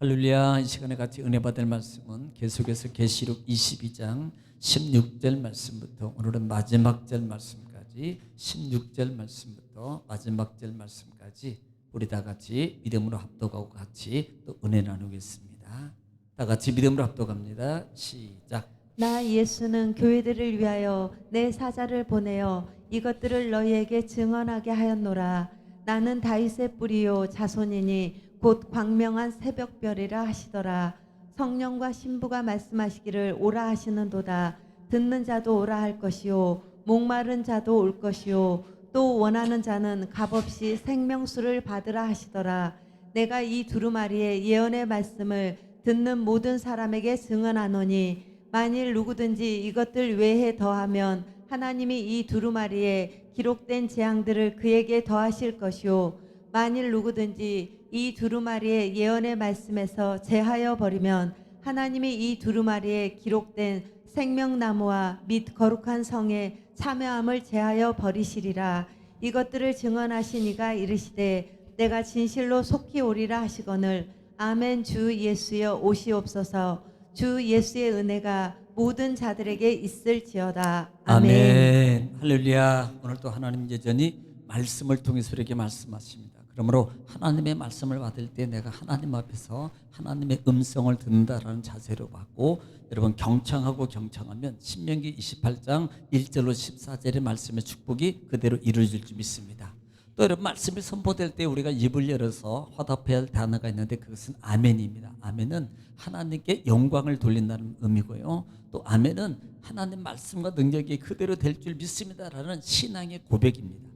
할렐루야. 이 시간에 같이 은혜 받을 말씀은 계속해서 계시록 22장 16절 말씀부터 오늘은 마지막 절 말씀까지 16절 말씀부터 마지막 절 말씀까지 우리 다 같이 믿음으로 합독하고 같이 또 은혜 나누겠습니다. 다 같이 믿음으로 합독합니다. 시작. 나 예수는 교회들을 위하여 내 사자를 보내어 이것들을 너희에게 증언하게 하였노라. 나는 다윗의 뿌리요 자손이니 곧 광명한 새벽별이라 하시더라. 성령과 신부가 말씀하시기를 오라 하시는도다. 듣는 자도 오라 할 것이요 목마른 자도 올 것이요 또 원하는 자는 값없이 생명수를 받으라 하시더라. 내가 이 두루마리의 예언의 말씀을 듣는 모든 사람에게 증언하노니 만일 누구든지 이것들 외에 더하면 하나님이 이 두루마리에 기록된 재앙들을 그에게 더하실 것이요 만일 누구든지 이 두루마리의 예언의 말씀에서 제하여 버리면 하나님이 이 두루마리에 기록된 생명나무와 및 거룩한 성에 참여함을 제하여 버리시리라. 이것들을 증언하신 이가 이르시되 내가 진실로 속히 오리라 하시거늘 아멘. 주 예수여 오시옵소서. 주 예수의 은혜가 모든 자들에게 있을지어다. 아멘. 아멘. 할렐루야. 오늘 또 하나님 여전히 말씀을 통해서 이렇게 말씀하십니다. 그러므로 하나님의 말씀을 받을 때 내가 하나님 앞에서 하나님의 음성을 듣는다라는 자세로 받고 여러분 경청하고 경청하면 신명기 28장 1절로 14절의 말씀의 축복이 그대로 이루어질 줄 믿습니다. 또 여러분 말씀이 선포될 때 우리가 입을 열어서 화답해야 할 단어가 있는데 그것은 아멘입니다. 아멘은 하나님께 영광을 돌린다는 의미고요. 또 아멘은 하나님 말씀과 능력이 그대로 될 줄 믿습니다라는 신앙의 고백입니다.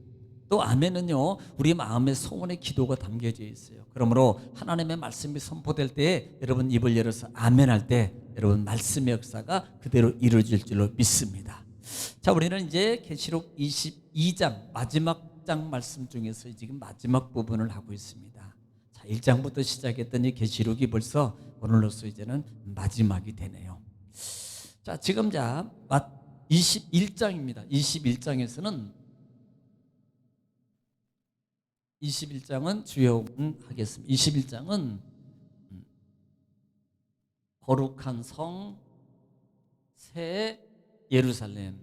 또 아멘은요 우리 마음의 소원의 기도가 담겨져 있어요. 그러므로 하나님의 말씀이 선포될 때 여러분 입을 열어서 아멘할 때 여러분 말씀의 역사가 그대로 이루어질 줄로 믿습니다. 자, 우리는 이제 계시록 22장 마지막 장 말씀 중에서 지금 마지막 부분을 하고 있습니다. 자, 1장부터 시작했던 이 계시록이 벌써 오늘로서 이제는 마지막이 되네요. 자, 지금 21장입니다. 21장은 주요 하겠습니다. 21장은 거룩한 성, 새 예루살렘.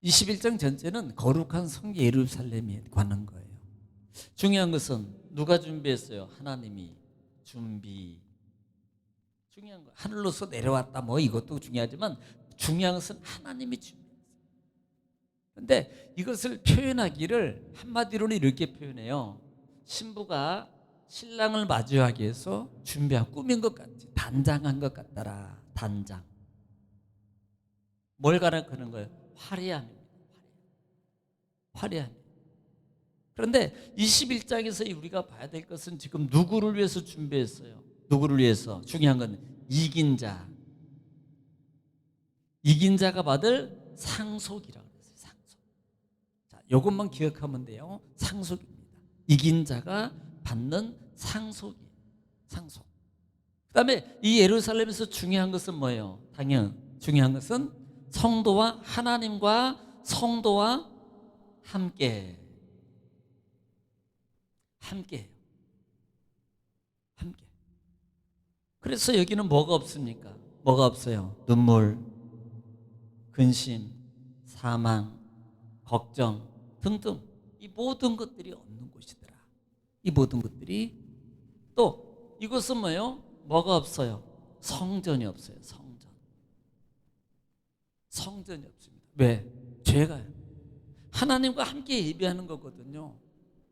21장 전체는 거룩한 성 예루살렘에 관한 거예요. 중요한 것은 누가 준비했어요? 하나님이 중요한 거 하늘로서 내려왔다 뭐 이것도 중요하지만 중요한 것은 하나님이 준비했어요. 그런데 이것을 표현하기를 한마디로는 이렇게 표현해요. 신부가 신랑을 마주하기 위해서 준비한 꾸민 것 같지, 단장한 것 같더라. 단장. 뭘 가리키는 거예요? 화려함입니다. 화려함. 그런데 21장에서 우리가 봐야 될 것은 지금 누구를 위해서 준비했어요? 누구를 위해서? 중요한 건 이긴 자. 이긴 자가 받을 상속이라고 그랬어요. 상속. 자, 이것만 기억하면 돼요. 상속입니다. 이긴 자가 받는 상속이에요. 상속. 그 다음에 이 예루살렘에서 중요한 것은 뭐예요? 당연 중요한 것은 성도와 하나님과 성도와 함께. 그래서 여기는 뭐가 없습니까? 뭐가 없어요? 눈물, 근심, 사망, 걱정 등등 이 모든 것들이 없는 곳이더라. 이 모든 것들이 또 이것은 뭐예요? 뭐가 없어요? 성전이 없어요. 성전이 없습니다. 왜? 죄가요. 하나님과 함께 예배하는 거거든요.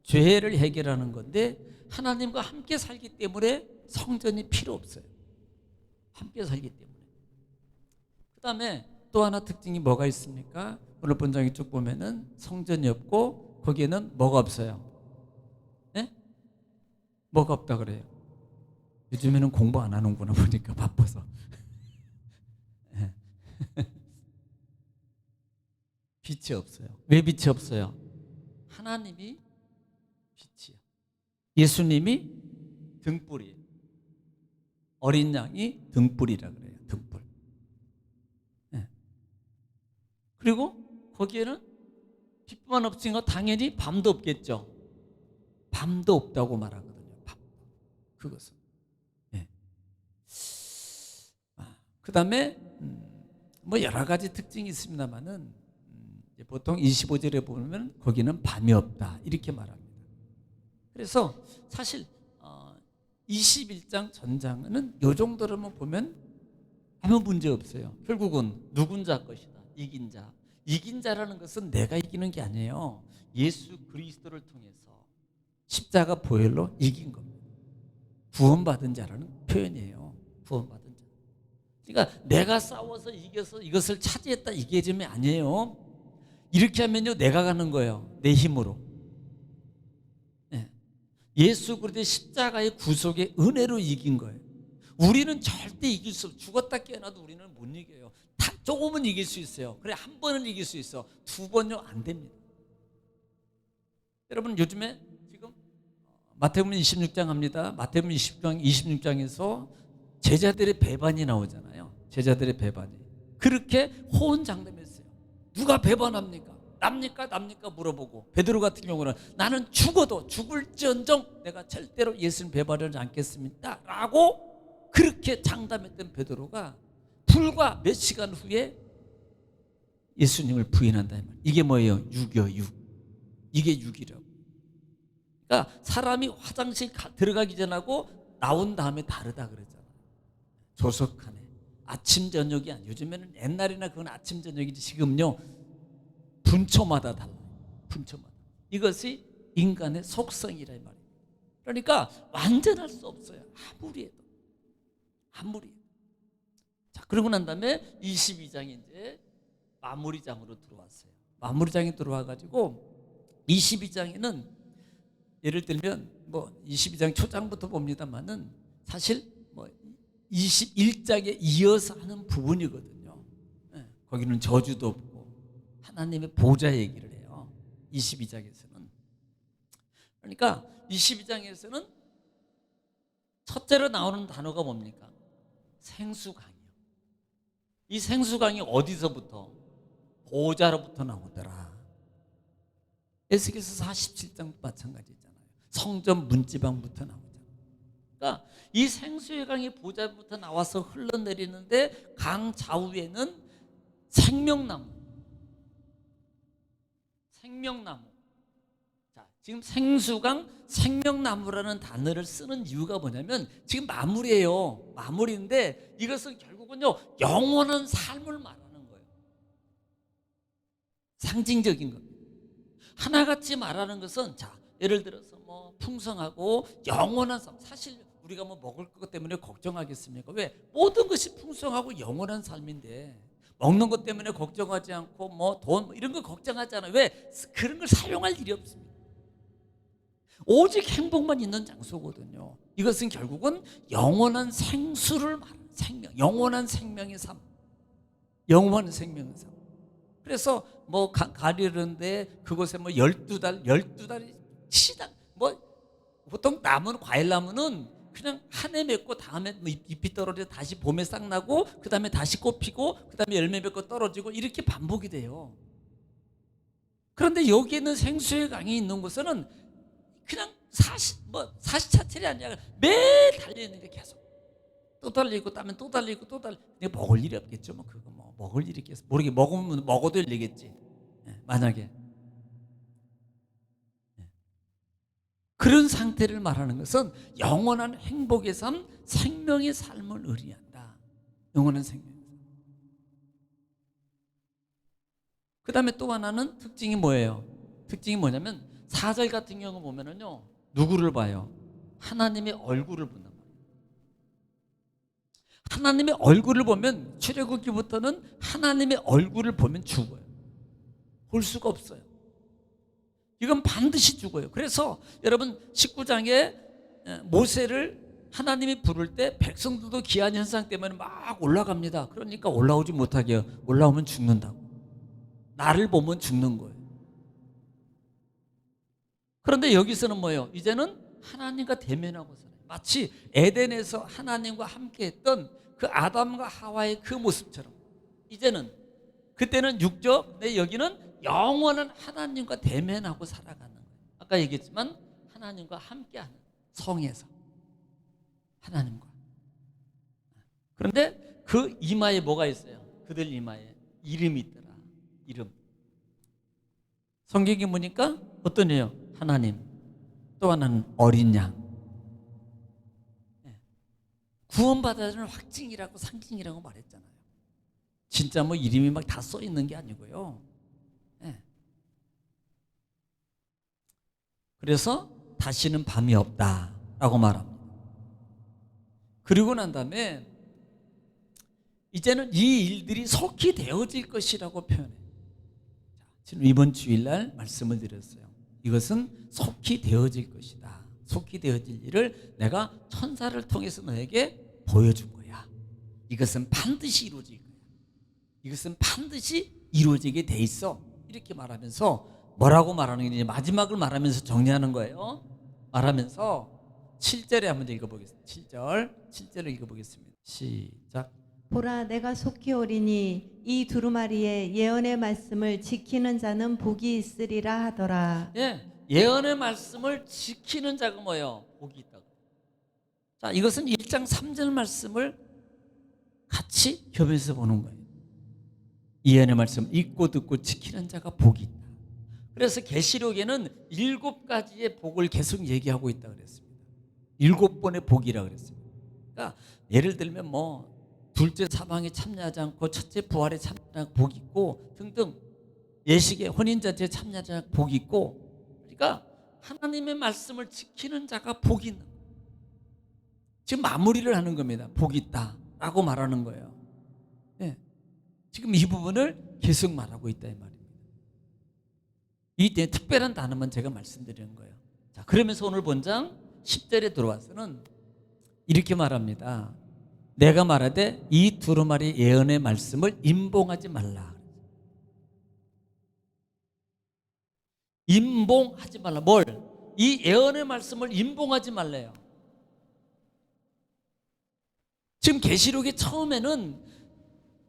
죄를 해결하는 건데 하나님과 함께 살기 때문에 성전이 필요 없어요. 함께 살기 때문에. 그 다음에 또 하나 특징이 뭐가 있습니까? 오늘 본장에 쭉 보면은 성전이 없고 거기에는 뭐가 없어요? 네? 뭐가 없다 그래요? 요즘에는 공부 안 하는구나 보니까 바빠서. 빛이 없어요. 왜 빛이 없어요? 하나님이 빛이요. 예수님이 등불이에요. 어린 양이 등불이라 그래요. 등불. 네. 그리고 거기에는 빛만 없으니까 당연히 밤도 없겠죠. 밤도 없다고 말하거든요. 밤. 그것은. 예. 그다음에 뭐 여러 가지 특징이 있습니다만은 보통 25절에 보면 거기는 밤이 없다 이렇게 말합니다. 그래서 사실 21장 전장은 이 정도로만 보면 아무 문제 없어요. 결국은 누군 자 것이다. 이긴 자. 이긴 자라는 것은 내가 이기는 게 아니에요. 예수 그리스도를 통해서 십자가 보혈로 이긴 겁니다. 구원받은 자라는 표현이에요. 구원받은 자. 그러니까 내가 싸워서 이겨서 이것을 차지했다 이게 점이 아니에요. 이렇게 하면요 내가 가는 거예요. 내 힘으로. 네. 예수 그리스도의 십자가의 구속의 은혜로 이긴 거예요. 우리는 절대 이길 수 없어요. 죽었다 깨어나도 우리는 못 이겨요. 조금은 이길 수 있어요. 그래 한 번은 이길 수 있어. 두 번요 안 됩니다. 여러분 요즘에 지금 마태복음 26장 합니다. 마태복음 26장에서 제자들의 배반이 나오잖아요. 제자들의 배반이. 그렇게 호언장담했어요. 누가 배반합니까? 납니까 물어보고 베드로 같은 경우는 나는 죽어도 죽을지언정 내가 절대로 예수님 배반하지 않겠습니다 라고 그렇게 장담했던 베드로가 불과 몇 시간 후에 예수님을 부인한다 이 말. 이게 뭐예요? 육이요, 육. 이게 육이라고. 그러니까 사람이 화장실 들어가기 전하고 나온 다음에 다르다 그러잖아요. 조석하네. 아침 저녁이 아니에요. 요즘에는 옛날이나 그건 아침 저녁이지 지금요 분초마다 달라요. 분초마다. 이것이 인간의 속성이라 이 말이에요. 그러니까 완전할 수 없어요. 아무리 해도. 아무리 해도. 자, 그러고 난 다음에 22장이 이제 마무리장으로 들어왔어요. 마무리장에 들어와가지고 22장에는 예를 들면 뭐 22장 초장부터 봅니다만은 사실 뭐 21장에 이어서 하는 부분이거든요. 네, 거기는 저주도 없고 하나님의 보좌 얘기를 해요. 22장에서는. 그러니까 22장에서는 첫째로 나오는 단어가 뭡니까? 생수강이요. 이 생수강이 어디서부터? 보좌로부터 나오더라. 에스겔서 47장도 마찬가지잖아요. 성전 문지방부터 나오잖아요. 그러니까 이 생수의 강이 보좌부터 나와서 흘러내리는데 강 좌우에는 생명나무. 자, 지금 생수강, 생명나무라는 단어를 쓰는 이유가 뭐냐면 지금 마무리예요. 마무리인데 이것은 결국은요 영원한 삶을 말하는 거예요. 상징적인 겁니다. 하나같이 말하는 것은 자 예를 들어서 뭐 풍성하고 영원한 삶. 사실 우리가 뭐 먹을 것 때문에 걱정하겠습니까? 왜? 모든 것이 풍성하고 영원한 삶인데 먹는 것 때문에 걱정하지 않고 뭐 돈 이런 거 걱정하잖아요. 왜? 그런 걸 사용할 일이 없습니다. 오직 행복만 있는 장소거든요. 이것은 결국은 영원한 생수를 말하는 생명, 영원한 생명의 삶, 영원한 생명의 삶. 그래서 뭐 가리는데 그곳에 뭐 12달이 시당 뭐 보통 나무는 과일 나무는 그냥 한 해 맺고 다음에 뭐 잎이 떨어져 다시 봄에 싹 나고 그 다음에 다시 꽃 피고 그 다음에 열매 맺고 떨어지고 이렇게 반복이 돼요. 그런데 여기 있는 생수의 강이 있는 곳에는 그냥 사시차철이 아니라 매일 달려 있는 게 계속 또 달리고 따면 또 달리고 또 달리고 먹을 일이 없겠죠. 뭐 그거 뭐 먹을 일이 있겠어. 모르게 먹으면 먹어도 일리겠지. 만약에 그런 상태를 말하는 것은 영원한 행복의 삶, 생명의 삶을 의미한다. 영원한 생명의 삶. 그 다음에 또 하나는 특징이 뭐예요? 특징이 뭐냐면 4절 같은 경우 보면은요 누구를 봐요? 하나님의 얼굴을 본단 말이에요. 하나님의 얼굴을 보면 출애굽기부터는 하나님의 얼굴을 보면 죽어요. 볼 수가 없어요. 이건 반드시 죽어요. 그래서 여러분 19장에 모세를 하나님이 부를 때 백성들도 기한 현상 때문에 막 올라갑니다. 그러니까 올라오지 못하게 해요. 올라오면 죽는다고. 나를 보면 죽는 거예요. 그런데 여기서는 뭐예요? 이제는 하나님과 대면하고 살아요. 마치 에덴에서 하나님과 함께 했던 그 아담과 하와의 그 모습처럼 이제는 그때는 육적, 여기는 영원한 하나님과 대면하고 살아가는 거예요. 아까 얘기했지만 하나님과 함께하는 성에서 하나님과. 그런데 그 이마에 뭐가 있어요? 그들 이마에 이름이 있더라. 이름. 성경에 보니까 어떤 애요? 하나님. 또 하나는 어린 양. 구원받아주는 확증이라고 상징이라고 말했잖아요. 진짜 뭐 이름이 막 다 써 있는 게 아니고요. 그래서 다시는 밤이 없다라고 말합니다. 그리고 난 다음에 이제는 이 일들이 속히 되어질 것이라고 표현해요. 지금 이번 주일날 말씀을 드렸어요. 이것은 속히 되어질 것이다. 속히 되어질 일을 내가 천사를 통해서 너에게 보여준 거야. 이것은 반드시 이루어질 거야. 이것은 반드시 이루어지게 돼 있어. 이렇게 말하면서 뭐라고 말하는 게 마지막을 말하면서 정리하는 거예요. 말하면서 7절에 한번 읽어보겠습니다. 7절을 읽어보겠습니다. 시작. 보라 내가 속히 오리니 이 두루마리에 예언의 말씀을 지키는 자는 복이 있으리라 하더라. 예언의 말씀을 지키는 자가 뭐예요? 복이 있다고. 자, 이것은 1장 3절 말씀을 같이 겸해서 보는 거예요. 예언의 말씀 읽고 듣고 지키는 자가 복이 있다. 그래서 계시록에는 7가지의 복을 계속 얘기하고 있다 그랬습니다. 7번의 복이라 그랬습니다. 그러니까 예를 들면 뭐 둘째 사망에 참여하지 않고 첫째 부활에 참여하지 않고 복이 있고 등등, 예식에 혼인잔치에 참여하지 않고 복이 있고, 그러니까 하나님의 말씀을 지키는 자가 복이 있는 거예요. 지금 마무리를 하는 겁니다. 복이 있다라고 말하는 거예요. 지금 이 부분을 계속 말하고 있다 이 말입니다. 이 특별한 단어만 제가 말씀드리는 거예요. 자, 그러면서 오늘 본장 10절에 들어와서는 이렇게 말합니다. 내가 말하되 이 두루마리 예언의 말씀을 임봉하지 말라. 임봉하지 말라. 뭘? 이 예언의 말씀을 임봉하지 말래요. 지금 계시록의 처음에는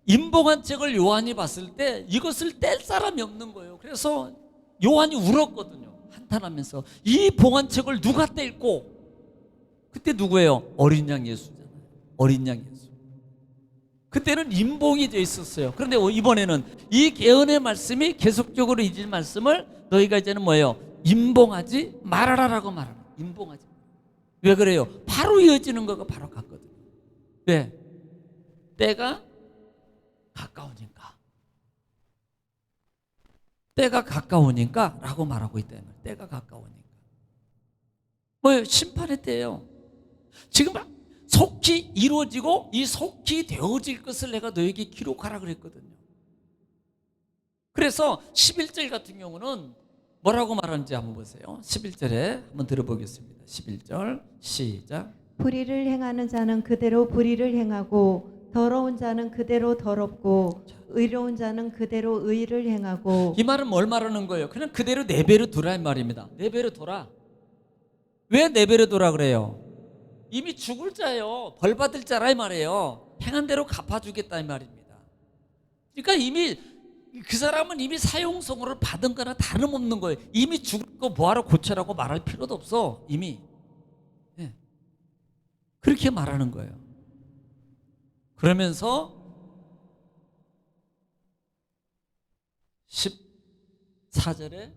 임봉한 책을 요한이 봤을 때 이것을 뗄 사람이 없는 거예요. 그래서 요한이 울었거든요. 한탄하면서 이 봉한 책을 누가 뗄고. 그때 누구예요? 어린 양 예수잖아요. 어린 양 예수. 그때는 임봉이 되어 있었어요. 그런데 이번에는 이 예언의 말씀이 계속적으로 이질 말씀을 너희가 이제는 뭐예요? 임봉하지 말아라라고 말하라. 임봉하지. 왜 그래요? 바로 이어지는 거가 바로 같거든요. 왜? 때가 가까우니까. 때가 가까우니까 라고 말하고 있다. 때가 가까우니까. 뭐예요? 심판의 때예요. 지금 속히 이루어지고 이 속히 되어질 것을 내가 너에게 기록하라 그랬거든요. 그래서 11절 같은 경우는 뭐라고 말하는지 한번 보세요. 11절에 한번 들어보겠습니다. 11절 시작. 불의를 행하는 자는 그대로 불의를 행하고 더러운 자는 그대로 더럽고 의로운 자는 그대로 의를 행하고. 이 말은 뭘 말하는 거예요? 그냥 그대로 내버려 두라 이 말입니다. 내버려 둬라. 왜 내버려 두라 그래요? 이미 죽을 자예요. 벌 받을 자라 이 말이에요. 행한 대로 갚아주겠다 이 말입니다. 그러니까 이미 그 사람은 이미 사형선고를 받은 거나 다름없는 거예요. 이미 죽을 거 뭐하러 고쳐라고 말할 필요도 없어. 이미. 그렇게 말하는 거예요. 그러면서 14절에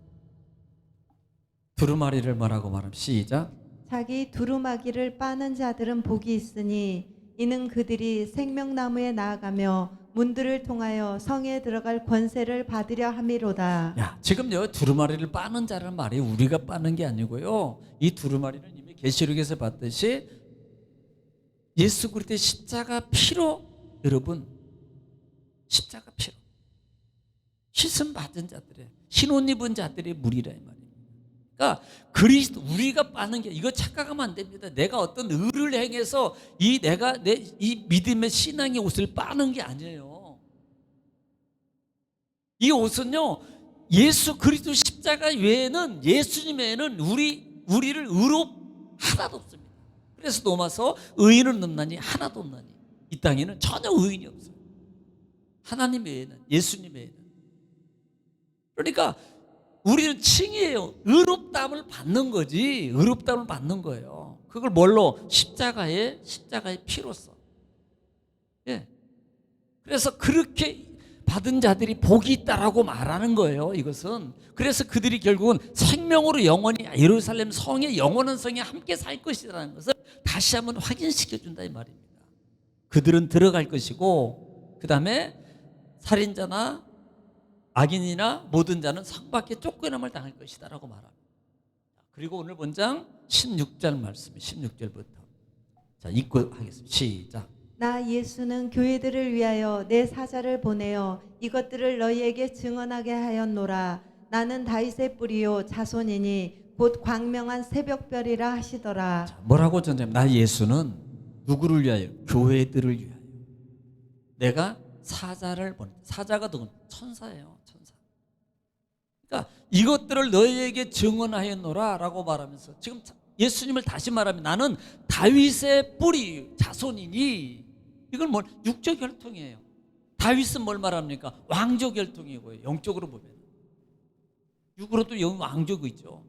두루마리를 뭐라고 말하면 시작. 자기 두루마기를 빠는 자들은 복이 있으니 이는 그들이 생명나무에 나아가며 문들을 통하여 성에 들어갈 권세를 받으려 함이로다. 야, 지금요 두루마리를 빠는 자라는 말이 우리가 빠는 게 아니고요. 이 두루마리는 이미 계시록에서 봤듯이 예수 그리스도의 십자가 피로, 여러분 십자가 피로 씻음 받은 자들의 흰옷 입은 자들의 물이라 이 말이에요. 그러니까 그리스도 우리가 빠는 게, 이거 착각하면 안 됩니다. 내가 어떤 의를 행해서 이 믿음의 신앙의 옷을 빠는 게 아니에요. 이 옷은요 예수 그리스도 십자가 외에는, 예수님 외에는 우리를 의로 하나도 없습니다. 그래서 넘어서 의인은 없나니 하나도 없나니, 이 땅에는 전혀 의인이 없어요. 하나님 외에는, 예수님 외에는. 그러니까 우리는 칭이에요. 의롭다함을 받는 거지. 의롭다함을 받는 거예요. 그걸 뭘로? 십자가의 피로써. 예. 그래서 그렇게 받은 자들이 복이 있다라고 말하는 거예요. 이것은. 그래서 그들이 결국은 생명으로 영원히 예루살렘 성의 영원한 성에 함께 살 것이라는 것을 다시 한번 확인시켜 준다 이 말입니다. 그들은 들어갈 것이고, 그 다음에 살인자나 악인이나 모든 자는 성 밖에 쫓겨남을 당할 것이다라고 말합니다. 그리고 오늘 본장 16절 말씀, 16절부터 자 읽고 하겠습니다. 시작. 나 예수는 교회들을 위하여 내 사자를 보내어 이것들을 너희에게 증언하게 하였노라. 나는 다윗의 뿌리요 자손이니 곧 광명한 새벽별이라 하시더라. 자, 뭐라고 전하냐면 나 예수는 누구를 위하여? 교회들을 위하여. 내가 사자를 보내. 사자가 누군? 천사예요. 천사. 그러니까 이것들을 너희에게 증언하였노라 라고 말하면서 지금 예수님을 다시 말하면 나는 다윗의 뿌리 자손이니, 이건 뭐 육적 혈통이에요. 다윗은 뭘 말합니까? 왕족 혈통이고요. 영적으로 보면 육으로도 왕족이 있죠.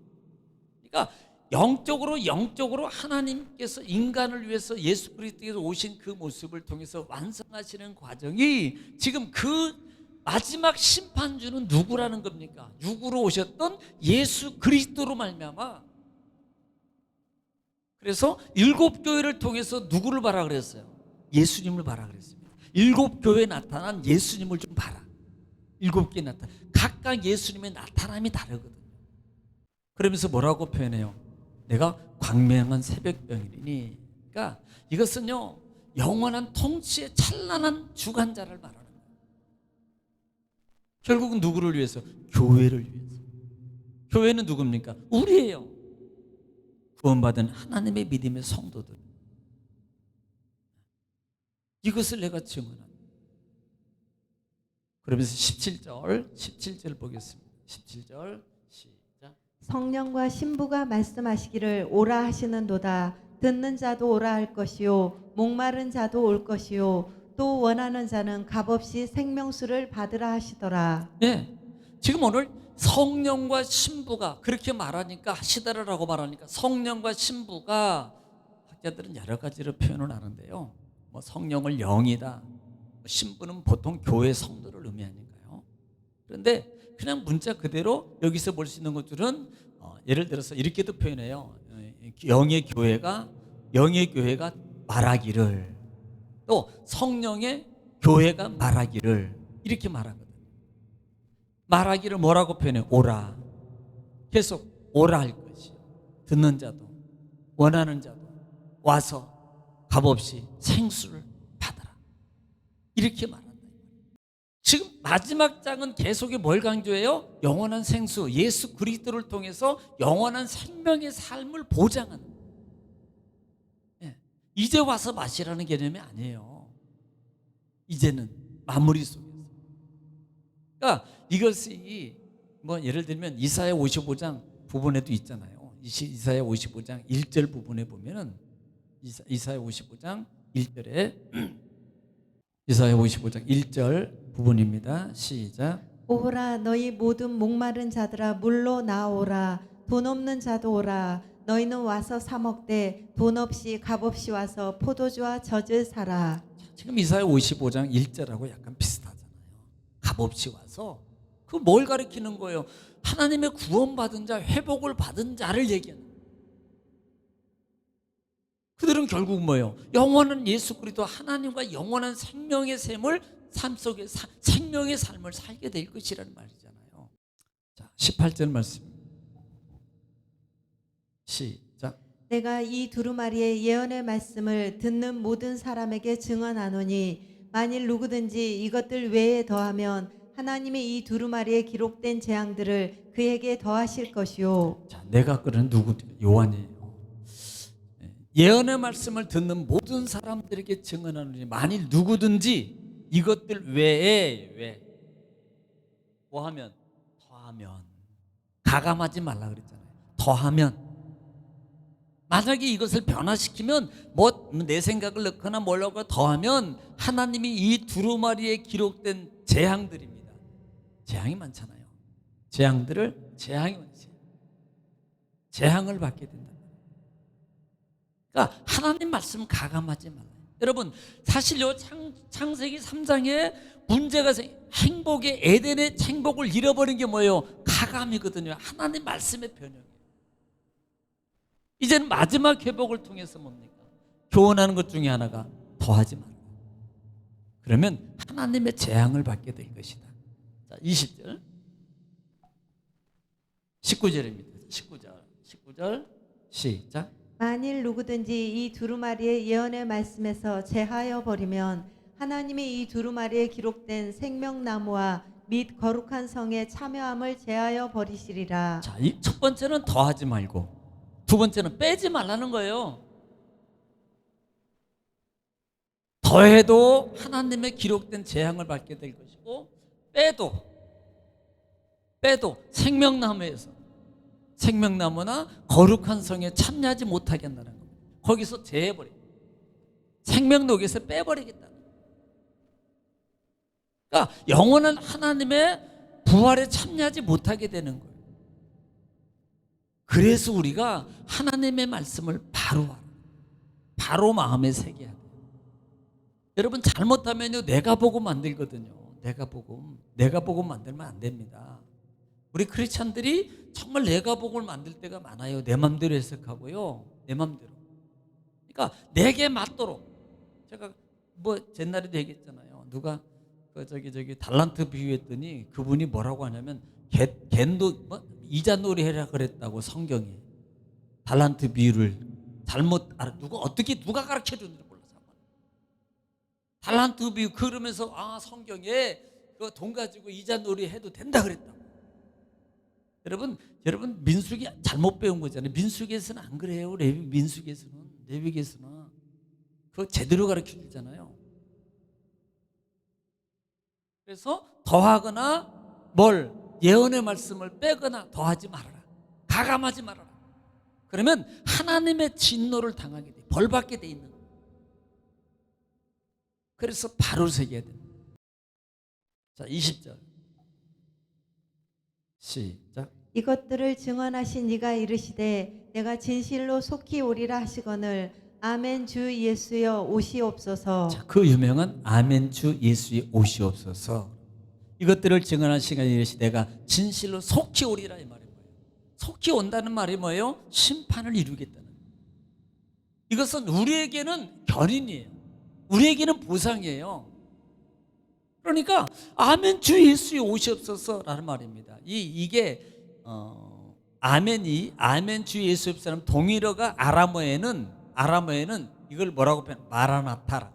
그러니까 영적으로 하나님께서 인간을 위해서 예수 그리스도께서 오신 그 모습을 통해서 완성하시는 과정이 지금 그 마지막 심판주는 누구라는 겁니까? 육으로 오셨던 예수 그리스도로 말미암아. 그래서 일곱 교회를 통해서 누구를 봐라 그랬어요? 예수님을 봐라 그랬습니다. 일곱 교회에 나타난 예수님을 좀 봐라. 일곱 개에 나타나 각각 예수님의 나타남이 다르거든요. 그러면서 뭐라고 표현해요? 내가 광명한 새벽병이니. 그러니까 이것은요 영원한 통치의 찬란한 주관자를 말하는 거예요. 결국은 누구를 위해서? 교회를 위해서. 교회는 누굽니까? 우리예요. 구원받은 하나님의 믿음의 성도들. 이것을 내가 증언한다. 그러면서 17절 보겠습니다. 17절 시작. 성령과 신부가 말씀하시기를 오라 하시는도다. 듣는 자도 오라 할 것이요 목마른 자도 올 것이요 또 원하는 자는 값없이 생명수를 받으라 하시더라. 네, 지금 오늘 성령과 신부가 그렇게 말하니까 하시다라고 말하니까 성령과 신부가 학자들은 여러 가지로 표현을 하는데요. 뭐 성령을 영이다, 신부는 보통 교회 성도를 의미하니까요. 그런데 그냥 문자 그대로 여기서 볼 수 있는 것들은 예를 들어서 이렇게도 표현해요. 영의 교회가 말하기를, 또 성령의 교회가 말하기를, 이렇게 말하거든요. 말하기를 뭐라고 표현해요? 오라. 계속 오라 할 것이요. 듣는 자도 원하는 자도 와서 값없이 생수를 받아라. 이렇게 말한다. 지금 마지막 장은 계속해 뭘 강조해요? 영원한 생수, 예수 그리스도를 통해서 영원한 생명의 삶을 보장하는 거예요. 이제 와서 마시라는 개념이 아니에요. 이제는 마무리 속에서. 그러니까 이것이 뭐 예를 들면 이사야 55장 부분에도 있잖아요. 이사야 55장 1절 부분에 보면은 이사야 55장 1절에 이사야 55장 1절 부분입니다. 시작. 오라 너희 모든 목마른 자들아 물로 나오라. 돈 없는 자도 오라. 너희는 와서 사 먹되 돈 없이 값없이 와서 포도주와 젖을 사라. 지금 이사야 55장 1절하고 약간 비슷하잖아요. 값없이 와서 그 뭘 가리키는 거예요? 하나님의 구원받은 자, 회복을 받은 자를 얘기하는 거예요. 그들은 결국 뭐예요? 영원한 예수 그리스도 하나님과 영원한 생명의 샘을 삶 속에 생명의 삶을 살게 될 것이라는 말이잖아요. 자, 18절 말씀. 시작. 내가 이 두루마리의 예언의 말씀을 듣는 모든 사람에게 증언하노니 만일 누구든지 이것들 외에 더하면 하나님의 이 두루마리에 기록된 재앙들을 그에게 더하실 것이요. 자, 내가 그런 누구? 요한이에요. 예언의 말씀을 듣는 모든 사람들에게 증언하노니 만일 누구든지 이것들 외에 뭐하면? 더하면. 가감하지 말라 그랬잖아요. 더하면. 만약에 이것을 변화시키면 뭐 내 생각을 넣거나 뭐라고 더하면 하나님이 이 두루마리에 기록된 재앙들입니다. 재앙이 많잖아요. 재앙을 받게 된다. 그러니까 하나님 말씀 가감하지 말아요. 여러분, 사실요, 창세기 3장에 문제가 행복의 에덴의 행복을 잃어버린 게 뭐예요? 가감이거든요. 하나님 말씀의 변형이에요. 이제는 마지막 회복을 통해서 뭡니까? 교훈하는 것 중에 하나가 더하지 마라. 그러면 하나님의 재앙을 받게 될 것이다. 자, 20절 19절입니다. 19절 시작. 만일 누구든지 이 두루마리의 예언의 말씀에서 제하여 버리면 하나님이 이 두루마리에 기록된 생명나무와 및 거룩한 성에 참여함을 제하여 버리시리라. 자, 이 첫 번째는 더하지 말고, 두 번째는 빼지 말라는 거예요. 더해도 하나님의 기록된 재앙을 받게 될 것이고, 빼도 생명나무나 거룩한 성에 참여하지 못하게 한다는 겁니다. 거기서 제해버려, 생명록에서 빼버리겠다. 그러니까 영원한 하나님의 부활에 참여하지 못하게 되는 거예요. 그래서 우리가 하나님의 말씀을 바로 마음에 새겨야 돼요. 여러분, 잘못하면요, 내가 복음 만들거든요. 내가 복음 만들면 안 됩니다. 우리 크리스찬들이 정말 내가 복음을 만들 때가 많아요. 내 맘대로 해석하고요, 내 맘대로. 그러니까 내게 맞도록. 제가 옛날에도 얘기했잖아요. 누가 달란트 비유했더니 그분이 뭐라고 하냐면 겐도 이자놀이 해라 그랬다고. 성경에 달란트 비유를 잘못 알아. 누가 가르쳐 줬는지 몰라서. 달란트 비유 그러면서 성경에 그 돈 가지고 이자놀이 해도 된다 그랬다고. 여러분 민수기 잘못 배운 거잖아요. 민수기에서는 안 그래요. 레위기에서는 그거 제대로 가르쳐 주잖아요. 그래서 더하거나 예언의 말씀을 빼거나 더하지 말아라. 가감하지 말아라. 그러면 하나님의 진노를 당하게 돼. 벌받게 돼 있는 거예요. 그래서 바로 새겨야 됩니다. 자, 20절 시작. 이것들을 증언하신 이가 이르시되 내가 진실로 속히 오리라 하시거늘 아멘 주 예수여 오시옵소서. 자, 그 유명한 아멘 주 예수의 오시옵소서. 이것들을 증언한 시간이 이르시 내가 진실로 속히 오리라. 이 말이 뭐예요? 속히 온다는 말이 뭐예요? 심판을 이루겠다는 거예요. 이것은 우리에게는 견인이에요. 우리에게는 보상이에요. 그러니까 아멘 주 예수의 오시옵소서라는 말입니다. 이게 아멘 주 예수옵소서는 동일어가 아람어에는 이걸 뭐라고 표현? 마라나타라.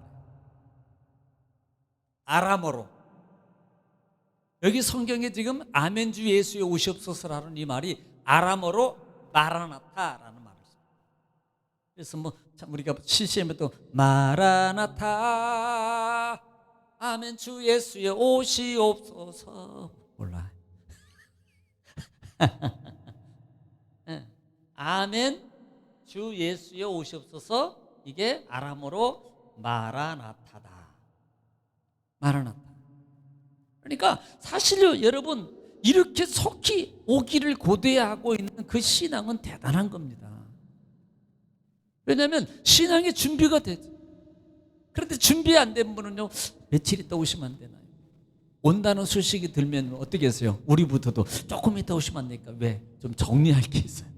아람어로. 여기 성경에 지금 아멘 주 예수의 오시옵소서라는 이 말이 아람어로 마라나타라는 말을 써요. 그래서 우리가 CCM에 또 마라나타 아멘 주 예수의 오시옵소서 몰라. 아멘 주 예수의 오시옵소서. 이게 아람어로 마라나타다. 마라나타. 그러니까 사실요, 여러분, 이렇게 속히 오기를 고대하고 있는 그 신앙은 대단한 겁니다. 왜냐하면 신앙의 준비가 되죠. 그런데 준비 안 된 분은요, 며칠 있다 오시면 안 되나요? 온다는 소식이 들면 어떻게 했어요? 우리부터도 조금 있다 오시면 안 되니까. 왜? 좀 정리할 게 있어요.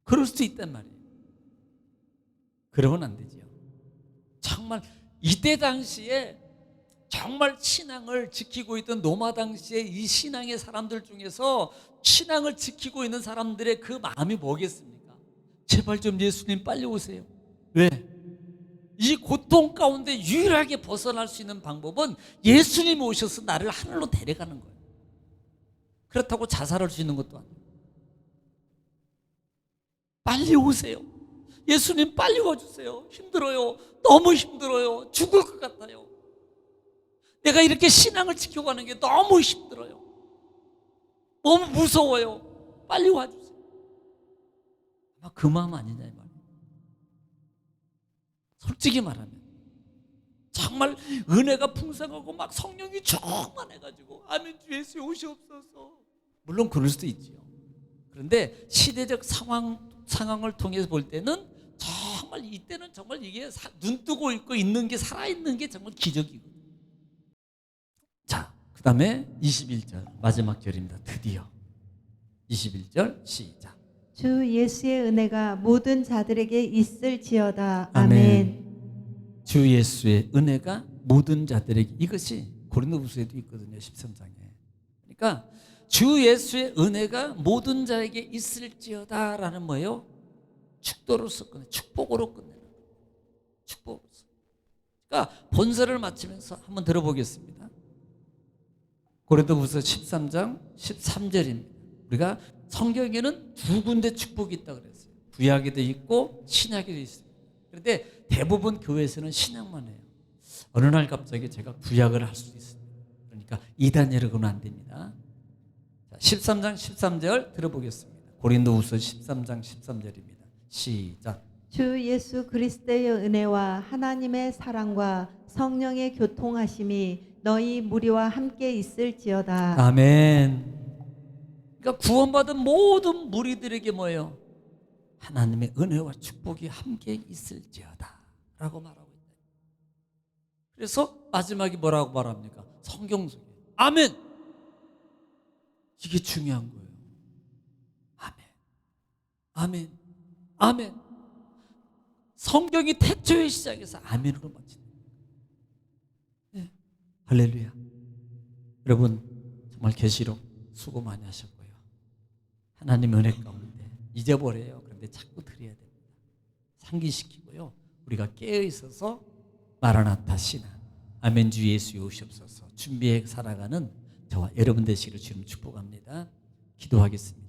그럴 수도 있단 말이에요. 그러면 안 되지요. 정말 이때 당시에 정말 신앙을 지키고 있던 로마 당시에 이 신앙의 사람들 중에서 신앙을 지키고 있는 사람들의 그 마음이 뭐겠습니까? 제발 좀 예수님 빨리 오세요. 왜? 이 고통 가운데 유일하게 벗어날 수 있는 방법은 예수님이 오셔서 나를 하늘로 데려가는 거예요. 그렇다고 자살할 수 있는 것도 아니에요. 빨리 오세요. 예수님 빨리 와주세요. 힘들어요. 너무 힘들어요. 죽을 것 같아요. 내가 이렇게 신앙을 지켜가는 게 너무 힘들어요. 너무 무서워요. 빨리 와주세요. 아마 그 마음 아니냐 이 말이에요. 솔직히 말하면 정말 은혜가 풍성하고 막 성령이 충만해가지고 아멘 주 예수 오시옵소서. 물론 그럴 수도 있지요. 그런데 시대적 상황을 통해서 볼 때는 정말 이때는 정말 이게 눈 뜨고 있고 있는 게 살아있는 게 정말 기적이거든요. 자, 그 다음에 21절 마지막 절입니다. 드디어 21절 시작. 주 예수의 은혜가 모든 자들에게 있을지어다. 아멘. 아멘. 주 예수의 은혜가 모든 자들에게, 이것이 고린도후서에도 있거든요. 13장에. 그러니까 주 예수의 은혜가 모든 자에게 있을지어다라는 뭐예요? 축도로서 끝내, 축복으로 끝내는 거예요. 축복으로서. 그러니까 본서를 마치면서 한번 들어보겠습니다. 고린도후서 13장 13절입니다. 우리가 성경에는 두 군데 축복이 있다고 그랬어요. 구약에도 있고 신약에도 있습니다. 그런데 대부분 교회에서는 신약만 해요. 어느 날 갑자기 제가 구약을 할 수도 있습니다. 그러니까 이단이라고 하면 안 됩니다. 13장 13절 들어보겠습니다. 고린도후서 13장 13절입니다. 시작. 주 예수 그리스도의 은혜와 하나님의 사랑과 성령의 교통하심이 너희 무리와 함께 있을지어다. 아멘. 그러니까 구원받은 모든 무리들에게 뭐예요? 하나님의 은혜와 축복이 함께 있을지어다 라고 말하고 있다. 그래서 마지막에 뭐라고 말합니까? 성경 속에 아멘. 이게 중요한 거예요. 아멘. 아멘. 아멘. 성경이 태초의 시작에서 아멘으로 마친다. 네. 할렐루야. 여러분 정말 계시록 수고 많이 하셨고요. 하나님 은혜 가운데 잊어버려요. 그런데 자꾸 드려야 됩니다. 상기시키고요. 우리가 깨어 있어서 마라나타 신앙, 아멘 주 예수 오시옵소서 준비해 살아가는 저와 여러분 되시기를 주님 축복합니다. 기도하겠습니다.